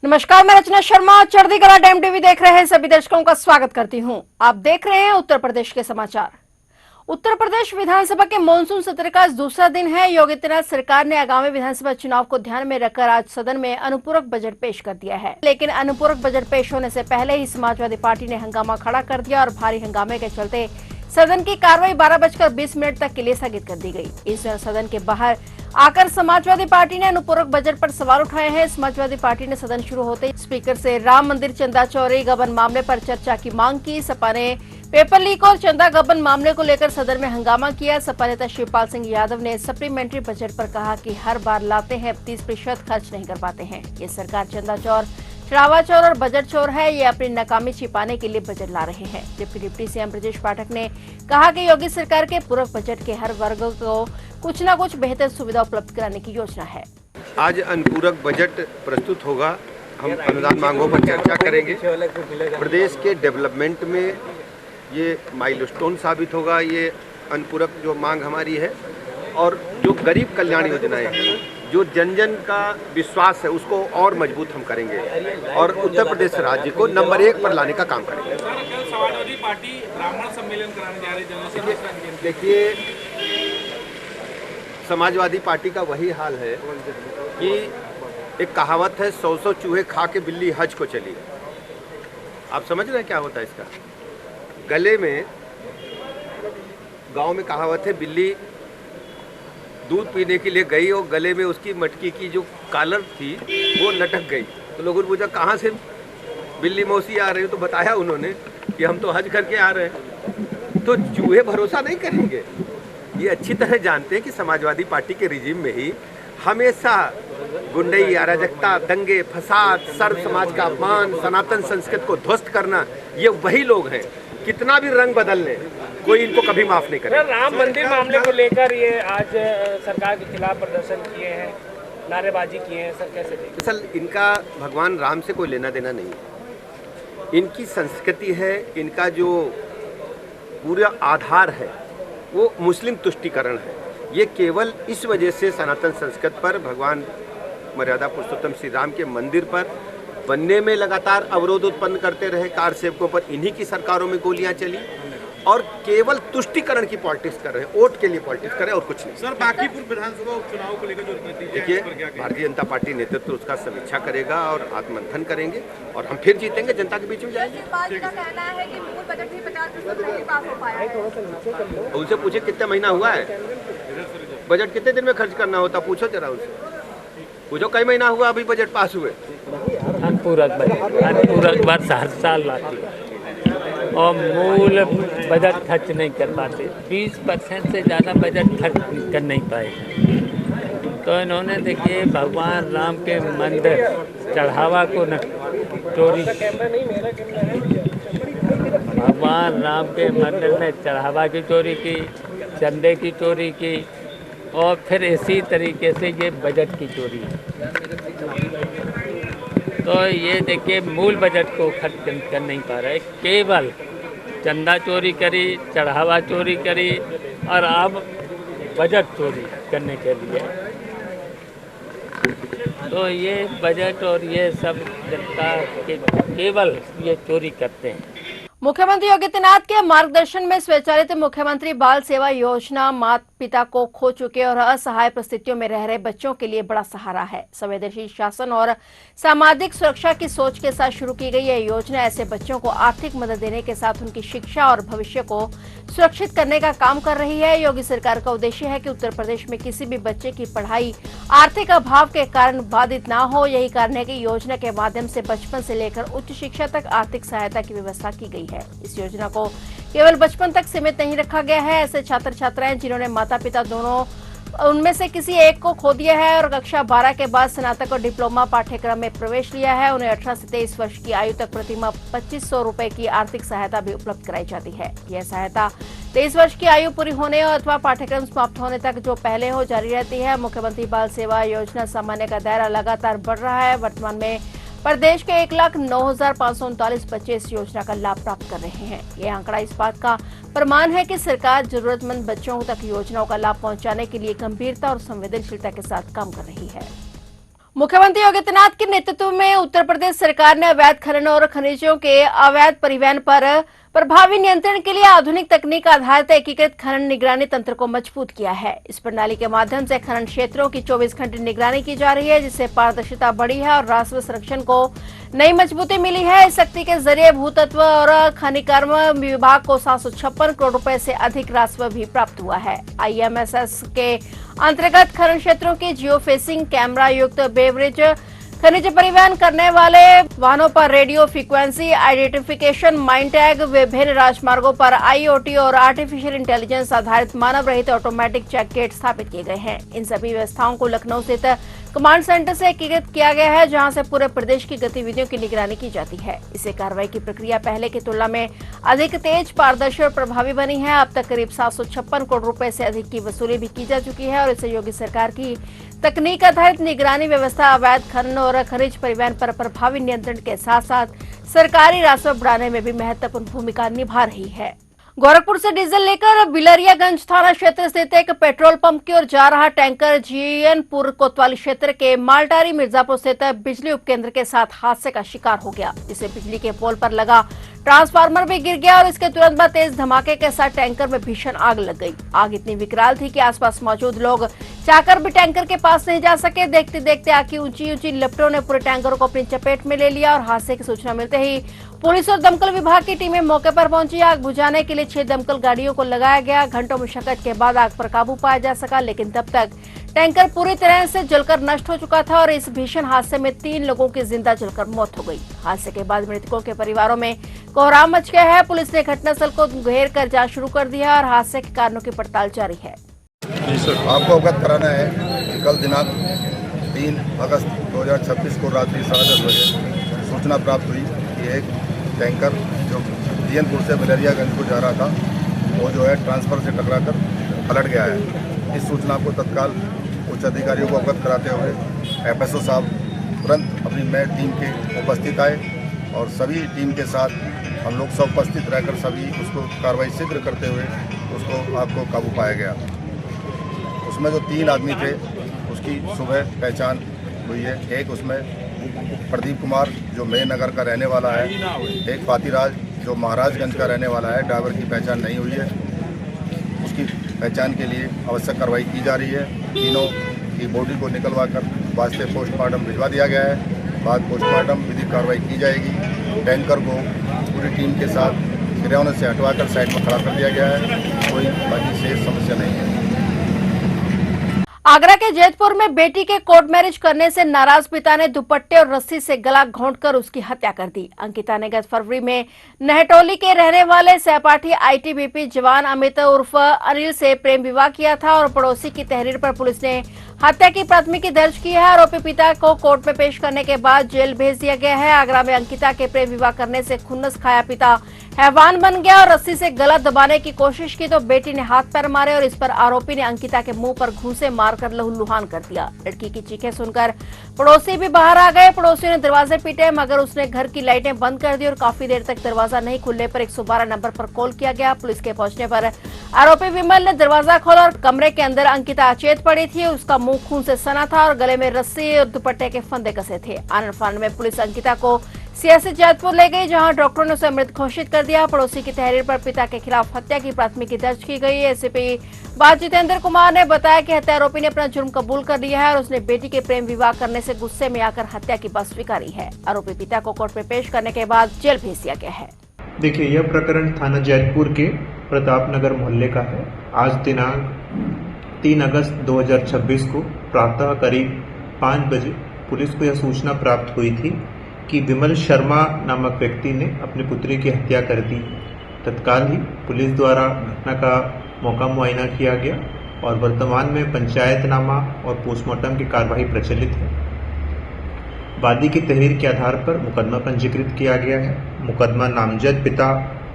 नमस्कार, मैं रचना शर्मा चढ़ती कला टाइम टीवी देख रहे हैं सभी दर्शकों का स्वागत करती हूं। आप देख रहे हैं उत्तर प्रदेश के समाचार। उत्तर प्रदेश विधानसभा के मानसून सत्र का आज दूसरा दिन है। योगी आदित्यनाथ सरकार ने आगामी विधानसभा चुनाव को ध्यान में रखकर आज सदन में अनुपूरक बजट पेश कर दिया है, लेकिन अनुपूरक बजट पेश होने से पहले ही समाजवादी पार्टी ने हंगामा खड़ा कर दिया और भारी हंगामे के चलते सदन की कार्रवाई 12:20 तक के लिए स्थगित कर दी गई। इस दौरान सदन के बाहर आकर समाजवादी पार्टी ने अनुपूरक बजट पर सवाल उठाए हैं। समाजवादी पार्टी ने सदन शुरू होते ही स्पीकर से राम मंदिर चंदा चोरी गबन मामले पर चर्चा की मांग की। सपा ने पेपर लीक और चंदा गबन मामले को लेकर सदन में हंगामा किया। सपा नेता शिवपाल सिंह यादव ने सप्लीमेंट्री बजट पर कहा कि हर बार लाते हैं 30% खर्च नहीं कर पाते हैं। ये सरकार चंदा चोर, चढ़ावा चोर और बजट चोर है। ये अपनी नाकामी छिपाने के लिए बजट ला रहे हैं। जबकि डिप्टी सीएम ब्रजेश पाठक ने कहा कि योगी सरकार के पूरक बजट के हर वर्ग को कुछ न कुछ बेहतर सुविधा उपलब्ध कराने की योजना है। आज अनुपूरक बजट प्रस्तुत होगा। हम अनुदान मांगों पर चर्चा करेंगे। प्रदेश के डेवलपमेंट में ये माइलस्टोन साबित होगा। ये अनुपूरक जो मांग हमारी है और जो गरीब कल्याण योजनाएं हैं, जो जन जन का विश्वास है, उसको और मजबूत हम करेंगे और उत्तर प्रदेश राज्य को नंबर 1 पर लाने का काम करेंगे। समाजवादी पार्टी ब्राह्मण सम्मेलन कराने जा रही है। देखिए, समाजवादी पार्टी का वही हाल है कि एक कहावत है, 100 चूहे खा के बिल्ली हज को चली। आप समझ रहे हैं क्या होता है इसका? गले में, गांव में कहावत है, बिल्ली दूध पीने के लिए गई और गले में उसकी मटकी की जो कॉलर थी वो लटक गई। तो लोगों ने पूछा कहाँ से बिल्ली मौसी आ रही हो, तो बताया उन्होंने कि हम तो हज करके आ रहे हैं। तो चूहे भरोसा नहीं करेंगे। ये अच्छी तरह जानते हैं कि समाजवादी पार्टी के रिजीम में ही हमेशा गुंडई, अराजकता, दंगे, फसाद, सर्व समाज का अपमान, सनातन संस्कृति को ध्वस्त करना, ये वही लोग हैं। कितना भी रंग बदल लें, कोई इनको कभी माफ नहीं करेगा। राम मंदिर मामले को लेकर ये आज सरकार के खिलाफ प्रदर्शन किए हैं, नारेबाजी किए हैं, सर कैसे देखें? असल इनका भगवान राम से कोई लेना देना नहीं है। इनकी संस्कृति है, इनका जो पूरा आधार है वो मुस्लिम तुष्टीकरण है। ये केवल इस वजह से सनातन संस्कृति पर, भगवान मर्यादा पुरुषोत्तम श्री राम के मंदिर पर बनने में लगातार अवरोध उत्पन्न करते रहे। कार सेवकों पर इन्हीं की सरकारों में गोलियां चली और केवल तुष्टीकरण की पॉलिटिक्स कर रहे हैं, वोट के लिए पॉलिटिक्स कर रहे हैं और कुछ नहीं। सर, बांकीपुर विधानसभा उपचुनाव को लेकर जो नतीजे देखिए, भारतीय जनता पार्टी नेतृत्व उसका समीक्षा करेगा और आत्ममंथन करेंगे और हम फिर जीतेंगे, जनता के बीच में जाएंगे। पार्टी का कहना है कि मूल बजट भी 50% नहीं पास हो पाया है। उनसे पूछे कितना महीना हुआ है, बजट कितने दिन में खर्च करना होता, पूछो जरा उनसे। पूछो कई महीना हुआ अभी बजट पास हुए। अनुपूरक बजट हर साल लाती है और मूल बजट खर्च नहीं कर पाते। 20% से ज़्यादा बजट खर्च कर नहीं पाए। तो इन्होंने देखिए भगवान राम के मंदिर चढ़ावा को न चोरी, भगवान राम के मंदिर में चढ़ावा की चोरी की, चंदे की चोरी की और फिर इसी तरीके से ये बजट की चोरी। तो ये देखिए मूल बजट को खर्च कर नहीं पा रहे, केवल चंदा चोरी करी, चढ़ावा चोरी करी और अब बजट चोरी करने के लिए। तो ये बजट और ये सब जनता के केवल ये चोरी करते हैं। मुख्यमंत्री योगी आदित्यनाथ के मार्गदर्शन में स्वचालित मुख्यमंत्री बाल सेवा योजना माता पिता को खो चुके और असहाय परिस्थितियों में रह रहे बच्चों के लिए बड़ा सहारा है। संवेदनशील शासन और सामाजिक सुरक्षा की सोच के साथ शुरू की गई यह योजना ऐसे बच्चों को आर्थिक मदद देने के साथ उनकी शिक्षा और भविष्य को सुरक्षित करने का काम कर रही है। योगी सरकार का उद्देश्य है कि उत्तर प्रदेश में किसी भी बच्चे की पढ़ाई आर्थिक अभाव के कारण बाधित न हो। यही कारण है कि योजना के माध्यम से बचपन से लेकर उच्च शिक्षा तक आर्थिक सहायता की व्यवस्था की गई है। इस योजना को केवल बचपन तक सीमित नहीं रखा गया है। ऐसे छात्र छात्राएं जिन्होंने माता पिता दोनों उनमें से किसी एक को खो दिया है और कक्षा 12 के बाद स्नातक और डिप्लोमा पाठ्यक्रम में प्रवेश लिया है, उन्हें 18 से 23 वर्ष की आयु तक प्रतिमाह 2500 रुपए की आर्थिक सहायता भी उपलब्ध कराई जाती है। यह सहायता 23 वर्ष की आयु पूरी होने अथवा पाठ्यक्रम समाप्त होने तक जो पहले हो जारी रहती है। मुख्यमंत्री बाल सेवा योजना सामान्य का दायरा लगातार बढ़ रहा है। वर्तमान में प्रदेश के 1,09,539 बच्चे इस योजना का लाभ प्राप्त कर रहे हैं। ये आंकड़ा इस बात का प्रमाण है कि सरकार जरूरतमंद बच्चों तक योजनाओं का लाभ पहुंचाने के लिए गंभीरता और संवेदनशीलता के साथ काम कर रही है। मुख्यमंत्री योगी आदित्यनाथ के नेतृत्व में उत्तर प्रदेश सरकार ने अवैध खनन और खनिजों के अवैध परिवहन पर प्रभावी नियंत्रण के लिए आधुनिक तकनीक आधारित एकीकृत खनन निगरानी तंत्र को मजबूत किया है। इस प्रणाली के माध्यम से खनन क्षेत्रों की 24 घंटे निगरानी की जा रही है, जिससे पारदर्शिता बढ़ी है और राजस्व संरक्षण को नई मजबूती मिली है। इस शक्ति के जरिए भूतत्व और खनिकर्म विभाग को 756 करोड़ रुपए से अधिक राजस्व भी प्राप्त हुआ है। IMSS के अंतर्गत खनन क्षेत्रों की जियो फेंसिंग कैमरा युक्त बेवरेज खनिज परिवहन करने वाले वाहनों पर radio frequency identification, mine tag, विभिन्न राजमार्गों पर IoT और आर्टिफिशियल इंटेलिजेंस आधारित मानव रहित ऑटोमेटिक चेक गेट स्थापित किए गए हैं। इन सभी व्यवस्थाओं को लखनऊ स्थित कमांड सेंटर से एकीकृत किया गया है, जहां से पूरे प्रदेश की गतिविधियों की निगरानी की जाती है। इससे कार्रवाई की प्रक्रिया पहले की तुलना में अधिक तेज, पारदर्शी और प्रभावी बनी है। अब तक करीब 756 करोड़ रुपए से अधिक की वसूली भी की जा चुकी है और इससे योगी सरकार की तकनीक आधारित निगरानी व्यवस्था अवैध खनन और खनिज परिवहन पर प्रभावी नियंत्रण के साथ साथ सरकारी राजस्व बढ़ाने में भी महत्वपूर्ण भूमिका निभा रही है। गोरखपुर से डीजल लेकर बिलरियागंज थाना क्षेत्र स्थित एक पेट्रोल पंप की ओर जा रहा टैंकर जीएनपुर कोतवाली क्षेत्र के मालटारी मिर्जापुर स्थित बिजली उपकेंद्र के साथ हादसे का शिकार हो गया, जिससे बिजली के पोल पर लगा ट्रांसफार्मर भी गिर गया और इसके तुरंत बाद तेज धमाके के साथ टैंकर में भीषण आग लग गई। आग इतनी विकराल थी कि आसपास मौजूद लोग चाहकर भी टैंकर के पास नहीं जा सके। देखते देखते आग की ऊंची ऊंची लपटों ने पूरे टैंकर को अपनी चपेट में ले लिया और हादसे की सूचना मिलते ही पुलिस और दमकल विभाग की टीमें मौके पर पहुंची। आग बुझाने के लिए 6 दमकल गाड़ियों को लगाया गया। घंटों मशक्कत के बाद आग पर काबू पाया जा सका, लेकिन तब तक टैंकर पूरी तरह से जलकर नष्ट हो चुका था और इस भीषण हादसे में 3 लोगों की जिंदा जलकर मौत हो गई। हादसे के बाद मृतकों के परिवारों में कोहराम मच गया है। पुलिस ने घटनास्थल को घेर कर जांच शुरू कर दी है और हादसे के कारणों की पड़ताल जारी है। आपको अवगत कराना है कि कल दिनांक 3 अगस्त 2026 को रात्रि 10:30 बजे सूचना प्राप्त हुई कि एक टैंकर जो जीएनपुर से बिलरियागंज को जा रहा था वो जो है ट्रांसफर से टकराकर पलट गया है। इस सूचना को तत्काल उच्च अधिकारियों को अवगत कराते हुए FSO साहब तुरंत अपनी टीम के उपस्थित आए और सभी टीम के साथ हम लोग सब उपस्थित रहकर सभी उसको कार्रवाई शीघ्र करते हुए उसको आग को काबू पाया गया। उसमें जो 3 आदमी थे उसकी सुबह पहचान हुई है। एक उसमें प्रदीप कुमार जो मेनगर का रहने वाला है, एक फातिराज जो महाराजगंज का रहने वाला है, ड्राइवर की पहचान नहीं हुई है। उसकी पहचान के लिए आवश्यक कार्रवाई की जा रही है। तीनों की बॉडी को निकलवा कर वास्ते पोस्टमार्टम भिजवा दिया गया है। बाद पोस्टमार्टम विधिक कार्रवाई की जाएगी। टैंकर को पूरी टीम के साथ गिरौने से हटवाकर साइड पर खड़ा कर दिया गया है। कोई बाकी शेष समस्या नहीं है। आगरा के जैतपुर में बेटी के कोर्ट मैरिज करने से नाराज पिता ने दुपट्टे और रस्सी से गला घोंटकर उसकी हत्या कर दी। अंकिता ने गत फरवरी में नहटोली के रहने वाले सहपाठी ITBP जवान अमित उर्फ अनिल से प्रेम विवाह किया था और पड़ोसी की तहरीर पर पुलिस ने हत्या की प्राथमिकी दर्ज की है। आरोपी पिता को कोर्ट में पेश करने के बाद जेल भेज दिया गया है। आगरा में अंकिता के प्रेम विवाह करने से खुन्नस खाया पिता हैवान बन गया और रस्सी से गला दबाने की कोशिश की तो बेटी ने हाथ पैर मारे और इस पर आरोपी ने अंकिता के मुंह पर घूंसे मारकर लहूलुहान कर दिया। लड़की की चीखें सुनकर पड़ोसी भी बाहर आ गए। पड़ोसियों ने दरवाजे पीटे मगर उसने घर की लाइटें बंद कर दी और काफी देर तक दरवाजा नहीं खुलने पर 112 नंबर पर कॉल किया गया। पुलिस के पहुंचने पर आरोपी विमल ने दरवाजा खोला और कमरे के अंदर अंकिता अचेत पड़ी थी। उसका मुंह खून से सना था और गले में रस्सी और दुपट्टे के फंदे कसे थे। आनंद फानंद में पुलिस अंकिता को CSC जैतपुर ले गई, जहां डॉक्टरों ने उसे मृत घोषित कर दिया। पड़ोसी की तहरीर पर पिता के खिलाफ हत्या की प्राथमिकी दर्ज की गई है। ACP बात जितेंद्र कुमार ने बताया कि हत्या आरोपी ने अपना जुर्म कबूल कर लिया है और उसने बेटी के प्रेम विवाह करने से गुस्से में आकर हत्या की बात स्वीकारी है। आरोपी पिता को कोर्ट में पेश करने के बाद जेल भेज दिया गया है। देखिए, यह प्रकरण थाना जैतपुर के प्रताप नगर मोहल्ले का है। आज दिनांक 3 अगस्त 2026 को प्रातः करीब 5 बजे पुलिस को यह सूचना प्राप्त हुई थी कि विमल शर्मा नामक व्यक्ति ने अपनी पुत्री की हत्या कर दी। तत्काल ही पुलिस द्वारा घटना का मौका मुआयना किया गया और वर्तमान में पंचायतनामा और पोस्टमार्टम की कार्यवाही प्रचलित है। वादी की तहरीर के आधार पर मुकदमा पंजीकृत किया गया है। मुकदमा नामजद पिता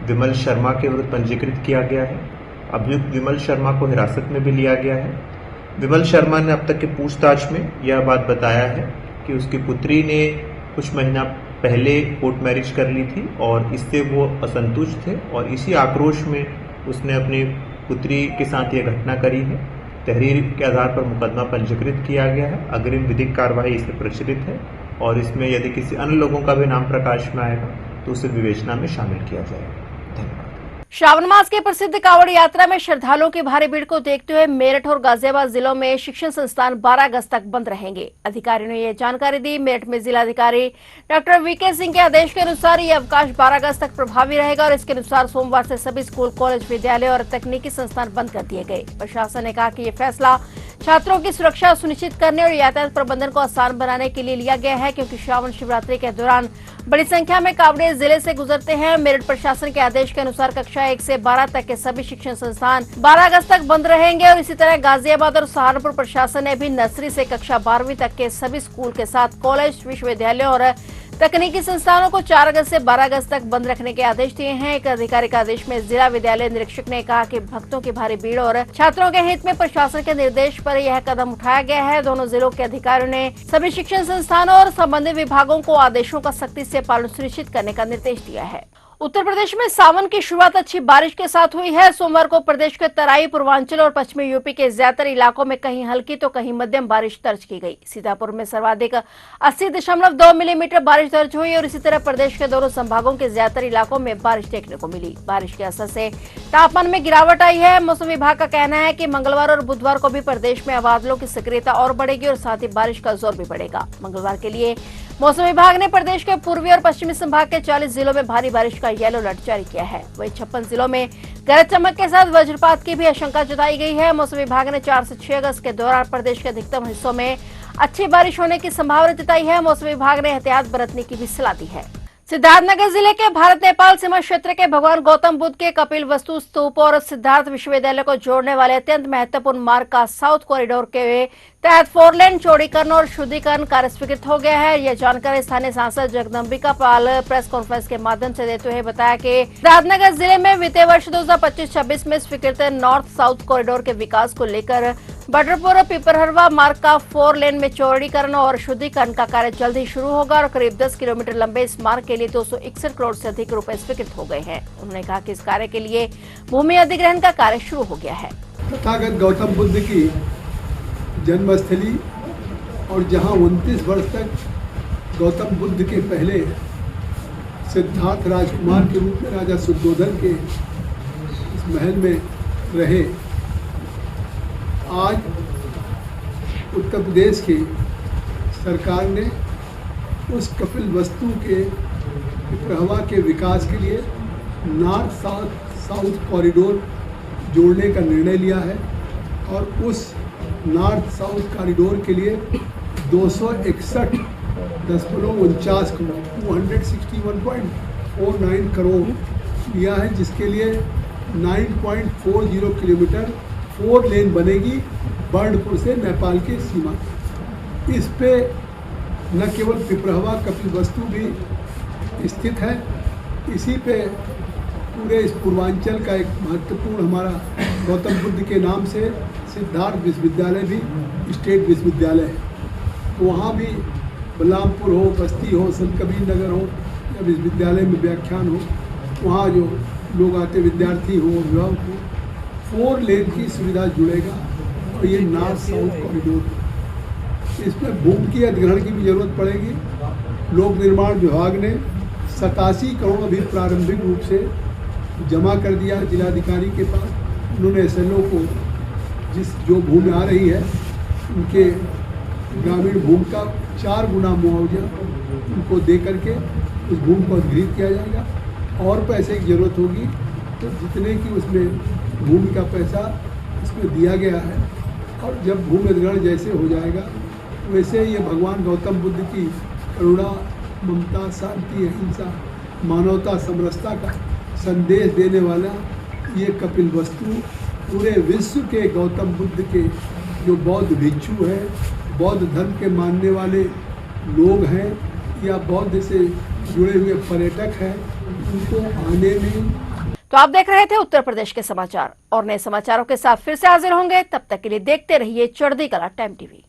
विमल शर्मा के विरुद्ध पंजीकृत किया गया है। अभियुक्त विमल शर्मा को हिरासत में भी लिया गया है। विमल शर्मा ने अब तक की पूछताछ में यह बात बताया है कि उसकी पुत्री ने कुछ महीना पहले कोर्ट मैरिज कर ली थी और इससे वो असंतुष्ट थे और इसी आक्रोश में उसने अपनी पुत्री के साथ यह घटना करी है। तहरीर के आधार पर मुकदमा पंजीकृत किया गया है। अग्रिम विधिक कार्रवाई इसमें प्रचलित है और इसमें यदि किसी अन्य लोगों का भी नाम प्रकाश में आएगा तो उसे विवेचना में शामिल किया जाएगा। धन्यवाद। श्रावण मास के प्रसिद्ध कांवड़ यात्रा में श्रद्धालुओं की भारी भीड़ को देखते हुए मेरठ और गाजियाबाद जिलों में शिक्षण संस्थान 12 अगस्त तक बंद रहेंगे। अधिकारियों ने यह जानकारी दी। मेरठ में जिलाधिकारी डॉक्टर वीके सिंह के आदेश के अनुसार ये अवकाश 12 अगस्त तक प्रभावी रहेगा और इसके अनुसार सोमवार से सभी स्कूल, कॉलेज, विद्यालय और तकनीकी संस्थान बंद कर दिए गए। प्रशासन ने कहा कि ये फैसला छात्रों की सुरक्षा सुनिश्चित करने और यातायात प्रबंधन को आसान बनाने के लिए लिया गया है, क्योंकि श्रावण शिवरात्रि के दौरान बड़ी संख्या में कांवड़िये जिले से गुजरते हैं। मेरठ प्रशासन के आदेश के अनुसार कक्षा 1 से 12 तक के सभी शिक्षण संस्थान 12 अगस्त तक बंद रहेंगे और इसी तरह गाजियाबाद और सहारनपुर प्रशासन ने भी नर्सरी से कक्षा 12वीं तक के सभी स्कूल के साथ कॉलेज, विश्वविद्यालय और तकनीकी संस्थानों को 4 अगस्त से 12 अगस्त तक बंद रखने के आदेश दिए हैं। एक आधिकारिक आदेश में जिला विद्यालय निरीक्षक ने कहा कि भक्तों की भारी भीड़ और छात्रों के हित में प्रशासन के निर्देश पर यह कदम उठाया गया है। दोनों जिलों के अधिकारियों ने सभी शिक्षण संस्थानों और संबंधित विभागों को आदेशों का सख्ती से पालन सुनिश्चित करने का निर्देश दिया है। उत्तर प्रदेश में सावन की शुरुआत अच्छी बारिश के साथ हुई है। सोमवार को प्रदेश के तराई, पूर्वांचल और पश्चिमी यूपी के ज्यादातर इलाकों में कहीं हल्की तो कहीं मध्यम बारिश दर्ज की गई। सीतापुर में सर्वाधिक 80.2 मिलीमीटर बारिश दर्ज हुई और इसी तरह प्रदेश के दोनों संभागों के ज्यादातर इलाकों में बारिश देखने को मिली। बारिश के असर से तापमान में गिरावट आई है। मौसम विभाग का कहना है कि मंगलवार और बुधवार को भी प्रदेश में बादलों की सक्रियता और बढ़ेगी और साथ ही बारिश का जोर भी बढ़ेगा। मंगलवार के लिए मौसम विभाग ने प्रदेश के पूर्वी और पश्चिमी संभाग के 40 जिलों में भारी बारिश का येलो अलर्ट जारी किया है। वहीं 56 जिलों में गरज चमक के साथ वज्रपात की भी आशंका जताई गई है। मौसम विभाग ने 4 से 6 अगस्त के दौरान प्रदेश के अधिकतम हिस्सों में अच्छी बारिश होने की संभावना जताई है। मौसम विभाग ने एहतियात बरतने की भी सलाह दी है। सिद्धार्थनगर जिले के भारत नेपाल सीमा क्षेत्र के भगवान गौतम बुद्ध के कपिल वस्तु स्तूप और सिद्धार्थ विश्वविद्यालय को जोड़ने वाले अत्यंत महत्वपूर्ण मार्ग का साउथ कॉरिडोर के तहत 4 लेन चौड़ीकरण और शुद्धिकरण कार्य स्वीकृत हो गया है। यह जानकारी स्थानीय सांसद जगदम्बिका पाल प्रेस कॉन्फ्रेंस के माध्यम से देते हुए बताया कि सिद्धार्थनगर जिले में वित्तीय वर्ष 2025-26 में स्वीकृत नॉर्थ साउथ कॉरिडोर के विकास को लेकर बडरपुर पिपरहरवा मार्ग का 4 लेन में चौड़ीकरण और शुद्धिकरण का कार्य जल्द ही शुरू होगा और करीब 10 किलोमीटर लंबे इस मार्ग के लिए 261 करोड़ से अधिक रुपए स्वीकृत हो गए हैं। उन्होंने कहा कि इस कार्य के लिए भूमि अधिग्रहण का कार्य शुरू हो गया है। तथागत गौतम बुद्ध की जन्मस्थली और जहां 29 वर्ष तक गौतम बुद्ध के पहले सिद्धार्थ राजकुमार के रूप में राजा शुद्धोधन के इस महल में रहे, आज उत्तर प्रदेश की सरकार ने उस कपिल वस्तु के पिपरहवा के विकास के लिए नॉर्थ साउथ कॉरिडोर जोड़ने का निर्णय लिया है और उस नॉर्थ साउथ कॉरिडोर के लिए 261.49 करोड़ 261.49 करोड़ लिया है, जिसके लिए 9.40 किलोमीटर 4 लेन बनेगी बर्डपुर से नेपाल की सीमा। इस पे न केवल पिपरहवा कपिल वस्तु भी स्थित है, इसी पे पूरे इस पूर्वांचल का एक महत्वपूर्ण हमारा गौतम बुद्ध के नाम से सिद्धार्थ विश्वविद्यालय भी स्टेट विश्वविद्यालय है। तो वहाँ भी बलरामपुर हो, बस्ती हो, संत कबीर नगर हो या विश्वविद्यालय में व्याख्यान हो, वहाँ जो लोग आते विद्यार्थी हो, अभिभावक हो, 4 लेन की सुविधा जुड़ेगा और ये नॉर्थ साउथ कॉरिडोर। इसमें भूमि की अधिग्रहण की भी जरूरत पड़ेगी। लोक निर्माण विभाग ने 87 करोड़ अभी प्रारंभिक रूप से जमा कर दिया है जिलाधिकारी के पास। उन्होंने SLO को जो भूमि आ रही है उनके ग्रामीण भूमि का 4 गुना मुआवजा उनको दे करके उस भूमि को अधिग्रहित किया जाएगा। और पैसे की जरूरत होगी तो जितने की उसमें भूमि का पैसा उसमें दिया गया है, और जब भूमि अधिग्रहण जैसे हो जाएगा वैसे ये भगवान गौतम बुद्ध की करुणा, ममता, शांति, अहिंसा, मानवता, समरसता का संदेश देने वाला ये कपिल वस्तु पूरे विश्व के गौतम बुद्ध के जो बौद्ध भिक्षु हैं, बौद्ध धर्म के मानने वाले लोग हैं या बौद्ध से जुड़े हुए पर्यटक हैं, उनको आने में। तो आप देख रहे थे उत्तर प्रदेश के समाचार और नए समाचारों के साथ फिर से हाजिर होंगे। तब तक के लिए देखते रहिए चढ़ती कला टाइम टीवी।